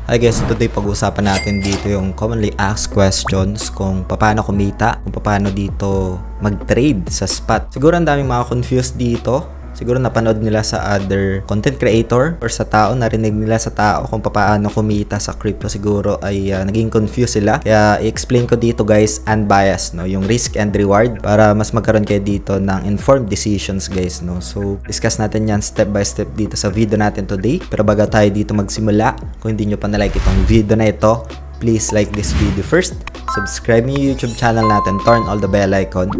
Hi guys, today pag-uusapan natin dito yung commonly asked questions kung paano kumita, kung paano dito mag-trade sa spot. Siguro ang daming mga confused dito. Siguro napanood nila sa other content creator or sa tao, narinig nila sa tao kung paano kumita sa crypto. Siguro ay naging confused sila. Kaya i-explain ko dito guys, unbiased, no? Yung risk and reward para mas magkaroon kayo dito ng informed decisions guys, no? So, discuss natin yan step by step dito sa video natin today. Pero bago tayo dito magsimula, kung hindi nyo pa na-like itong video na ito, please like this video first. Subscribe yung YouTube channel natin, turn all the bell icon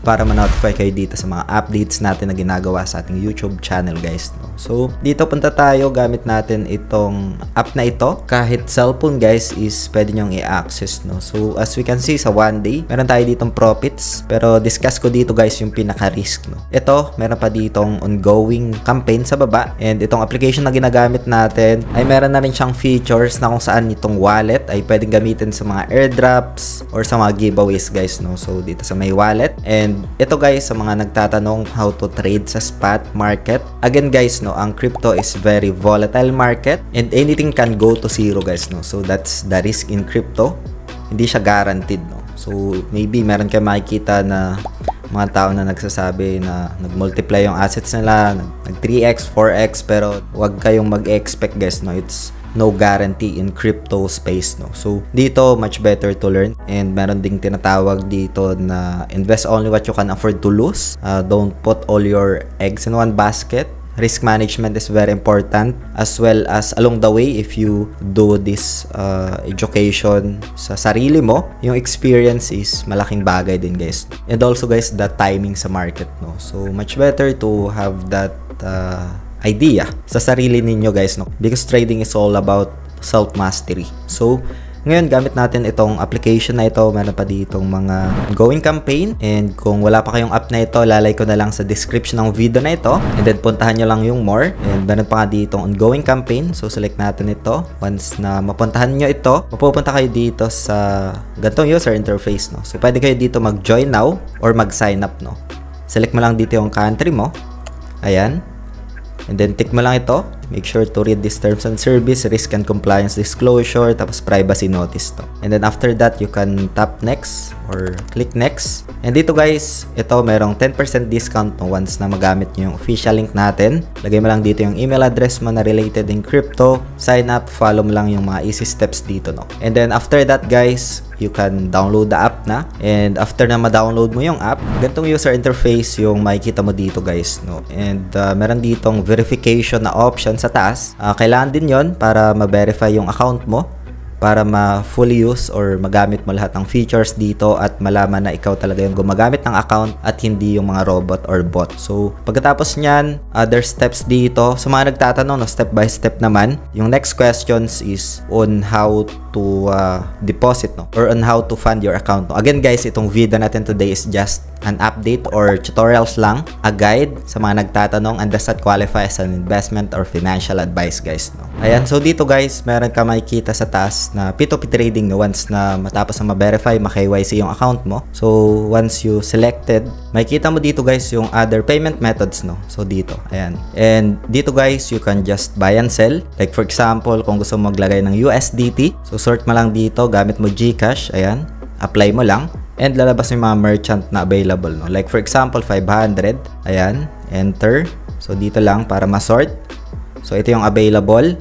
para ma-notify kayo dito sa mga updates natin na ginagawa sa ating YouTube channel guys, no? So, dito punta tayo, gamit natin itong app na ito. Kahit cellphone guys is pwede nyong i-access, no? So, as we can see sa one day, meron tayo ditong profits. Pero discuss ko dito guys yung pinaka-risk, no? Ito, meron pa ditong ongoing campaign sa baba. And itong application na ginagamit natin ay meron na rin siyang features na kung saan itong wallet ay pwedeng gamitin sa mga airdrops or sa mga giveaways guys, no? So, dito sa may wallet. And ito guys, sa mga nagtatanong how to trade sa spot market. Again guys, no, ang crypto is very volatile market and anything can go to zero guys, no. So that's the risk in crypto. Hindi siya guaranteed, no. So maybe meron kayo makikita na mga tao na nagsasabi na nag-multiply yung assets nila, nag 3x, 4x, pero wag kayong mag-expect guys, no. It's no guarantee in crypto space, no. So dito much better to learn, and meron ding tinatawag dito na invest only what you can afford to lose. Don't put all your eggs in one basket. Risk management is very important, as well as along the way if you do this education sa sarili mo, yung experience is malaking bagay din guys. And also guys, the timing sa market, no. So much better to have that idea sa sarili ninyo guys, no, because trading is all about self-mastery. So ngayon gamit natin itong application na ito. Meron pa ditong mga ongoing campaign, and kung wala pa kayong app na ito, lalay ko na lang sa description ng video na ito, and then puntahan nyo lang yung more. And meron pa nga ditong ongoing campaign, so select natin ito. Once na mapuntahan nyo ito, mapupunta kayo dito sa ganitong user interface, no. So pwede kayo dito mag-join now or mag-sign up, no. Select mo lang dito yung country mo, ayan. And then tick mo lang ito. Make sure to read this terms and service, risk and compliance disclosure, tapos privacy notice to. And then after that, you can tap next or click next. And dito guys, ito merong 10% discount, no, once na magamit nyo yung official link natin. Lagay mo lang dito yung email address mo na related in crypto. Sign up, follow mo lang yung mga easy steps dito, no. And then after that guys, you can download the app na. And after na ma-download mo yung app, ganitong user interface yung makikita mo dito guys, no. And meron ditong verification na option sa taas. Kailangan din yon para ma-verify yung account mo, para ma-fully use or magamit mo lahat ng features dito at malaman na ikaw talaga yung gumagamit ng account at hindi yung mga robot or bot. So pagkatapos nyan, other steps dito, sa mga nagtatanong, no, step by step naman, yung next questions is on how to deposit, no, or on how to fund your account, no. Again guys, itong video natin today is just an update or tutorials lang, a guide sa mga nagtatanong, and does not qualify as an investment or financial advice guys, no. Ayan, so dito guys, meron ka makikita sa taas na P2P trading, no, once na matapos na ma-verify, ma-KYC yung account mo. So once you selected, makikita mo dito guys yung other payment methods, no. So dito, ayan. And dito guys, you can just buy and sell. Like for example, kung gusto mo maglagay ng USDT, so sort mo lang dito, gamit mo GCash, ayan, apply mo lang, and lalabas yung mga merchant na available, no. Like for example, 500, ayan, enter. So dito lang para ma-sort. So ito yung available.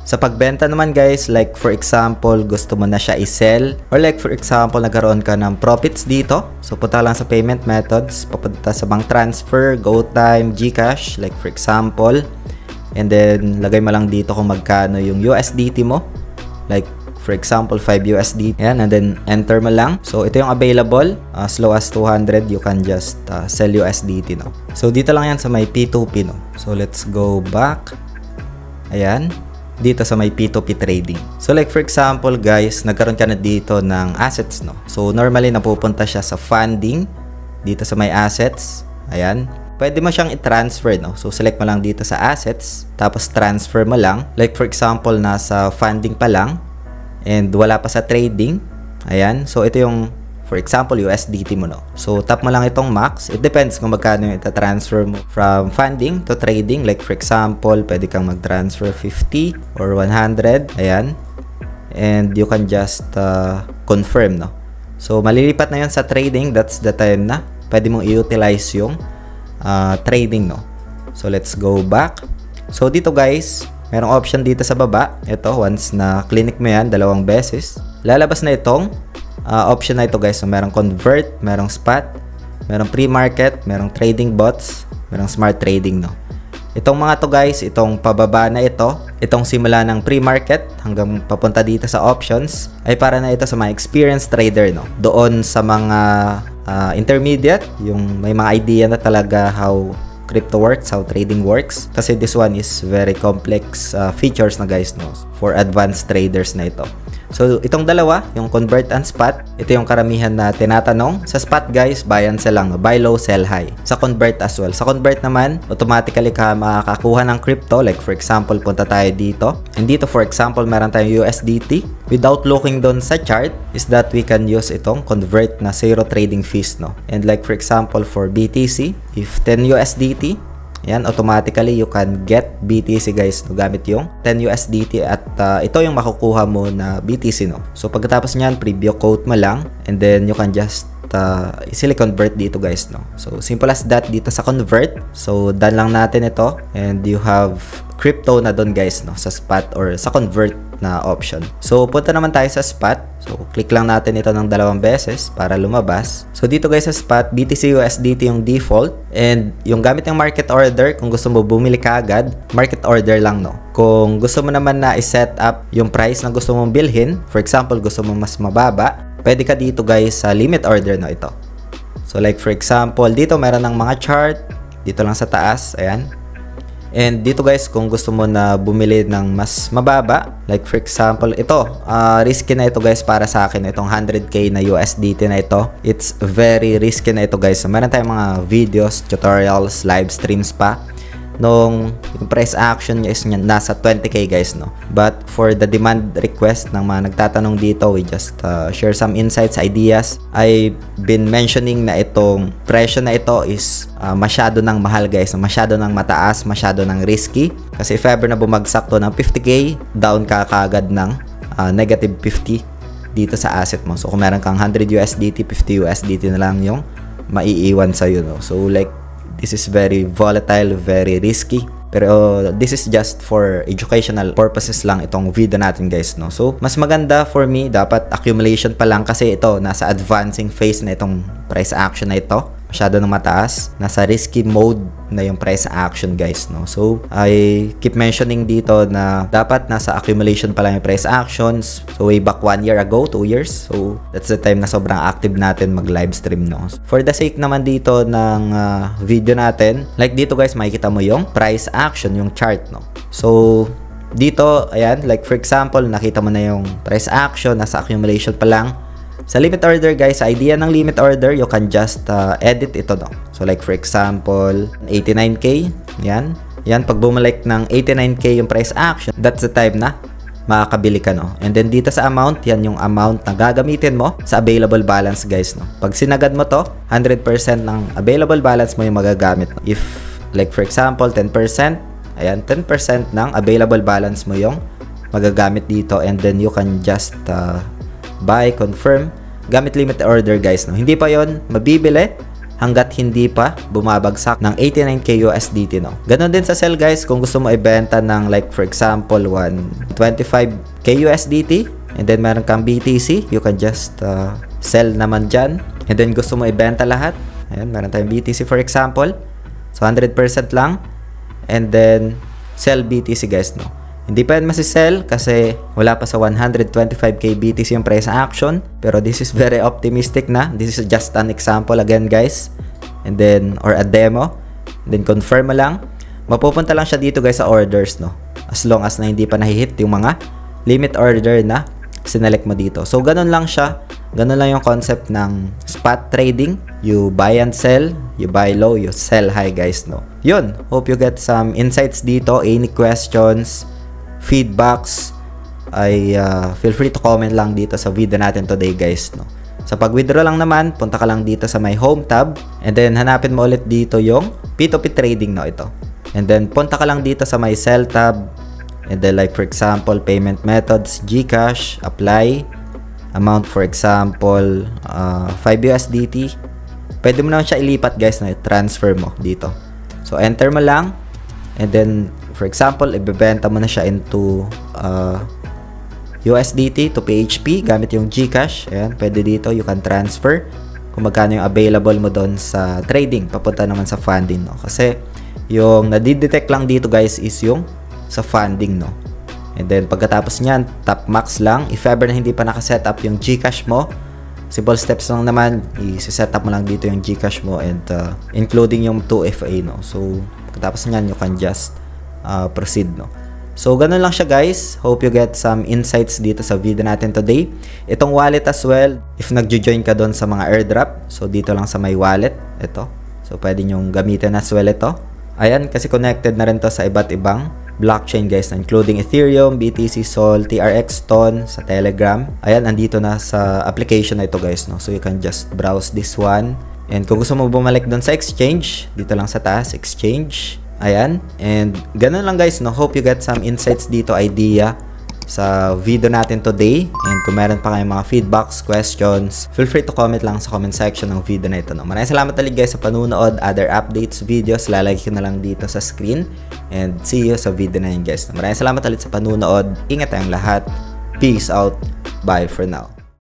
Sa pagbenta naman guys, like for example, gusto mo na siya i-sell, or like for example, nagkaroon ka ng profits dito. So punta lang sa payment methods, papunta sa bank transfer, GoTime, GCash, like for example. And then lagay mo lang dito kung magkano yung USDT mo. Like for example, 5 USD. Yan, and then enter mo lang. So ito yung available. As low as 200, you can just sell USDT, no. So dito lang yan sa may P2P, no. So let's go back. Ayan, dito sa may P2P trading. So like for example guys, nagkaroon ka na dito ng assets, no. So normally napupunta siya sa funding, dito sa may assets. Ayan, pwede mo siyang i-transfer, no. So select mo lang dito sa assets, tapos transfer mo lang. Like for example, nasa funding pa lang and wala pa sa trading. Ayan, so ito yung for example, USDT mo, no. So, tap mo lang itong max. It depends kung magkano yung ita-transfer mo from funding to trading. Like, for example, pwede kang mag-transfer 50 or 100. Ayan. and you can just confirm, no? So malilipat na yun sa trading. That's the time na pwede mong i-utilize yung trading, no? So let's go back. So dito guys, merong option dito sa baba. Ito, once na clinic mo yan 2 beses, lalabas na itong option na ito guys. So merong convert, merong spot, merong pre-market, merong trading bots, merong smart trading, no? Itong mga to guys, itong pababa na itong simula ng pre-market hanggang papunta dito sa options, ay para na ito sa mga experienced trader, no? Doon sa mga intermediate, yung may mga idea na talaga how crypto works, how trading works. Kasi this one is very complex features na guys, no? For advanced traders na ito. So itong dalawa, yung convert and spot, ito yung karamihan na tinatanong. Sa spot guys, buy and sell lang, buy low, sell high. Sa convert as well. Sa convert naman, automatically ka makakakuha ng crypto. Like for example, punta tayo dito. And dito for example, meron tayong USDT. Without looking doon sa chart, is that we can use itong convert na zero trading fees, no? And like for example, for BTC, if 10 USDT, yan, automatically you can get BTC guys, no, gamit yung 10 USDT at ito yung makukuha mo na BTC, no. So pagkatapos niyan, preview quote mo lang and then you can just easily convert dito guys, no. So simple as that dito sa convert. So done lang natin ito and you have crypto na doon guys, no, sa spot or sa convert na option. So punta naman tayo sa spot. So click lang natin ito ng 2 beses para lumabas. So dito guys sa spot, BTC USDT yung default and yung gamit ng market order, kung gusto mo bumili ka agad, market order lang, no. Kung gusto mo naman na i-set up yung price na gusto mong bilhin, for example gusto mo mas mababa, pwede ka dito guys sa limit order na ito. So like for example, dito meron ng mga chart dito lang sa taas, ayan. And dito guys, kung gusto mo na bumili ng mas mababa, like for example, ito, risky na ito guys para sa akin, itong 100k na USDT na ito. It's very risky na ito guys. So, meron tayong mga videos, tutorials, live streams pa. Nung yung price action niya is nasa 20k guys, no. But for the demand request ng mga nagtatanong dito, we just share some insights, ideas. I've been mentioning na itong presyo na ito is masyado ng mahal guys, masyado ng mataas, masyado ng risky. Kasi if ever na bumagsak to ng 50k, down ka kaagad ng negative 50 dito sa asset mo. So kung meron kang 100 USDT, 50 USDT na lang yung maiiwan sa'yo, no. So like, this is very volatile, very risky. Pero this is just for educational purposes lang itong video natin guys, no. So mas maganda for me, dapat accumulation pa lang kasi ito nasa advancing phase na itong price action na ito. Masyado ng mataas, nasa risky mode na yung price action guys, no. So I keep mentioning dito na dapat nasa accumulation pa lang yung price actions. So way back 1 year ago, 2 years, so that's the time na sobrang active natin mag live stream, no. For the sake naman dito ng video natin, like dito guys, makikita mo yung price action, yung chart, no. So dito, ayan, like for example, nakita mo na yung price action, nasa accumulation pa lang. Sa limit order guys, idea ng limit order, you can just edit ito, no. So like for example, 89k, yan. Yan, pag bumalik ng 89k yung price action, that's the time na makakabili ka, no. And then dito sa amount, yan yung amount na gagamitin mo sa available balance guys, no. Pag sinagad mo to, 100% ng available balance mo yung magagamit, no? If like for example, 10%, ayan, 10% ng available balance mo yung magagamit dito and then you can just buy, confirm, gamit limit order guys, no. Hindi pa yon mabibili hanggat hindi pa bumabagsak ng 89k USDT, no. Ganon din sa sell guys, kung gusto mo ibenta ng like for example 125k USDT and then meron kang BTC, you can just sell naman dyan. And then gusto mo ibenta lahat, ayan, meron tayong BTC for example, so 100% lang and then sell BTC guys, no. Hindi pa yan masisell kasi wala pa sa 125k BTC yung price action. Pero this is very optimistic na. This is just an example again guys. And then, or a demo. And then confirm mo lang. Mapupunta lang siya dito guys sa orders, no. As long as na hindi pa nahihit yung mga limit order na sinelect mo dito. So, ganun lang siya. Ganun lang yung concept ng spot trading. You buy and sell. You buy low, you sell high guys, no. Yun. Hope you get some insights dito. Any questions, feedbacks, ay feel free to comment lang dito sa video natin today guys, no. Sa pag-withdraw lang naman, punta ka lang dito sa my home tab and then hanapin mo ulit dito yung P2P trading, no, ito. And then punta ka lang dito sa my sell tab And then like for example, payment methods, GCash, apply, amount for example, 5 USDT. Pwede mo naman siya ilipat guys na transfer mo dito. So enter mo lang, and then for example, ibebenta mo na siya into USDT to PHP gamit yung GCash. Ayan, pwede dito, you can transfer kung magkano yung available mo doon sa trading, papunta naman sa funding, no? Kasi yung nadidetect lang dito guys is yung sa funding, no? And then pagkatapos niyan, tap max lang. If ever na hindi pa nakaset up yung GCash mo, simple steps lang naman, i-set up mo lang dito yung GCash mo, and including yung 2FA, no? So pagkatapos niyan, you can just proceed, no? So, ganun lang siya guys. Hope you get some insights dito sa video natin today. Itong wallet as well, if nagjo-join ka doon sa mga airdrop, so dito lang sa my wallet, ito. So, pwede nyong gamitin as well ito. Ayan, kasi connected na rin to sa iba't ibang blockchain guys, including Ethereum, BTC, Sol, TRX, Ton, sa Telegram. Ayan, andito na sa application na ito guys, no? So, you can just browse this one. And kung gusto mo bumalik doon sa exchange, dito lang sa taas, exchange. Ayan, and ganun lang guys, no? Hope you get some insights dito, idea sa video natin today. And kung meron pa kayong mga feedbacks, questions, feel free to comment lang sa comment section ng video na ito, no? Maraming salamat ulit guys sa panunood. Other updates, videos, lalagay ko na lang dito sa screen. And see you sa video na yun guys. Maraming salamat ulit sa panunood. Ingat tayong lahat. Peace out. Bye for now.